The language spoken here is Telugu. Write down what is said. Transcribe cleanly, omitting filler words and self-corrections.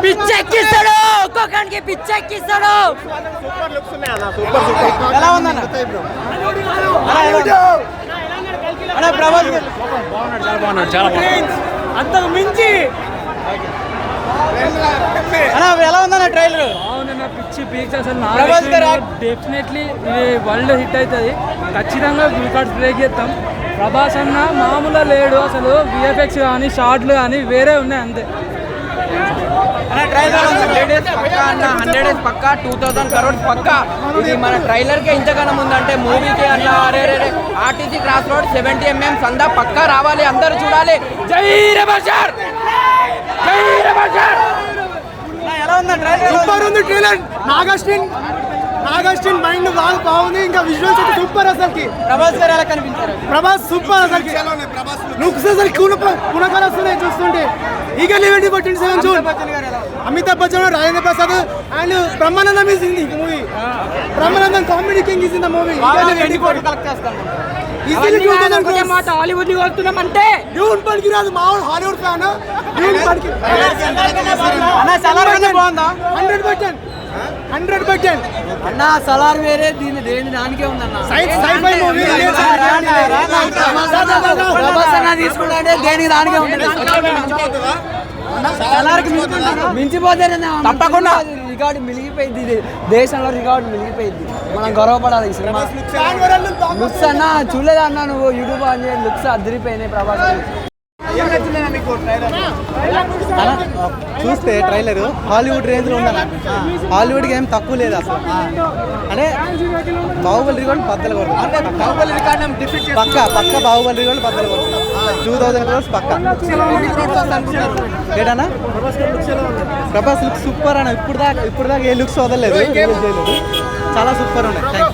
పిచ్చెక్కిస్తాడు, ఒక్కొక్కడికి పిచ్చెక్కిస్తాడు. ఎలా ఉందన్న? ప్రభాస్ చాలా బాగున్నాడు. అంతకు మించి ఎలా ఉందన్న ట్రైలర్? అవునన్న, పిచ్చి పీక్స్ అసలు. ప్రభాస్ గారు డెఫినెట్లీ ఇది వరల్డ్ హిట్ అవుతుంది, ఖచ్చితంగా రికార్డ్స్ బ్రేక్ చేస్తాం. ప్రభాస్ అన్న మామూలుగా లేడు అసలు. విఎఫ్ఎక్స్ కానీ షార్ట్లు కానీ వేరే ఉన్నాయి అంతే. 100 days పక్కా 2000 crores పక్కా. ఇది మన ట్రైలర్ కే ఇంతగానో ఉందంటే మూవీకి అన్న ఆర్టీసీ క్రాస్ రోడ్ 70 mm సందా పక్కా రావాలి, అందరూ చూడాలి. జై రెబల్. ఎలా ఉంది ట్రైలర్? సూపర్ ఉంది ట్రైలర్. నాగాస్టిన్ మైండ్ బాగుంది. ఇంకా విజువల్స్ అయితే సూపర్ అసలుకి. ప్రభాస్ గారు ఎలా కనిపించారు? ప్రభాస్ సూపర్ అసలుకి. లుక్స్ అసలు పునకాలు వస్తున్నాయి చూస్తుంటే. Eagle event 27 June. Amitabh Bachchan, Rajendra Prasad and Brahmanandam is in the movie. Brahmanandam comedy king is in the movie. Hollywood ని వస్తున్నామంటే డ్యూన్ పడికి రాదు. మా హాలీవుడ్ ఫ్యాన్. డ్యూన్ పడికి బాగుందా? 100% అన్న సలార్ వేరే, దీని దేని దానికే ఉందన్న. సైఫై మూవీ తీసుకుంటే దేనికి దానికే ఉంటుంది. మించిపోతే తప్పకుండా రికార్డు మిలిగిపోయింది. ఇది దేశంలో రికార్డు మిలిగిపోయింది. మనం గర్వపడాలి. ఈ సినిమా లుక్స్ అన్న చూడలేదా అన్న? నువ్వు యూట్యూబ్ ఆన్ చేయండి, లుక్స్ అదిరిపోయినాయి ప్రభాస్. చూస్తే ట్రైలర్ హాలీవుడ్ రేంజ్ లో ఉందన్న. హాలీవుడ్ ఏం తక్కువ లేదు అసలు. అంటే బాహుబలి రికార్డు బద్దలు కొడుతుంది. బాహుబలి రికార్డు పక్క బాహుబలి రికార్డు బద్దలు కొడుతుంది. 2000 crores పక్క. ఏడన్నా ప్రభాస్ లుక్ సూపర్ అన్న. ఇప్పుడు దాకా ఏ లుక్స్ వదలలేదు, చాలా సూపర్ ఉన్నాయి.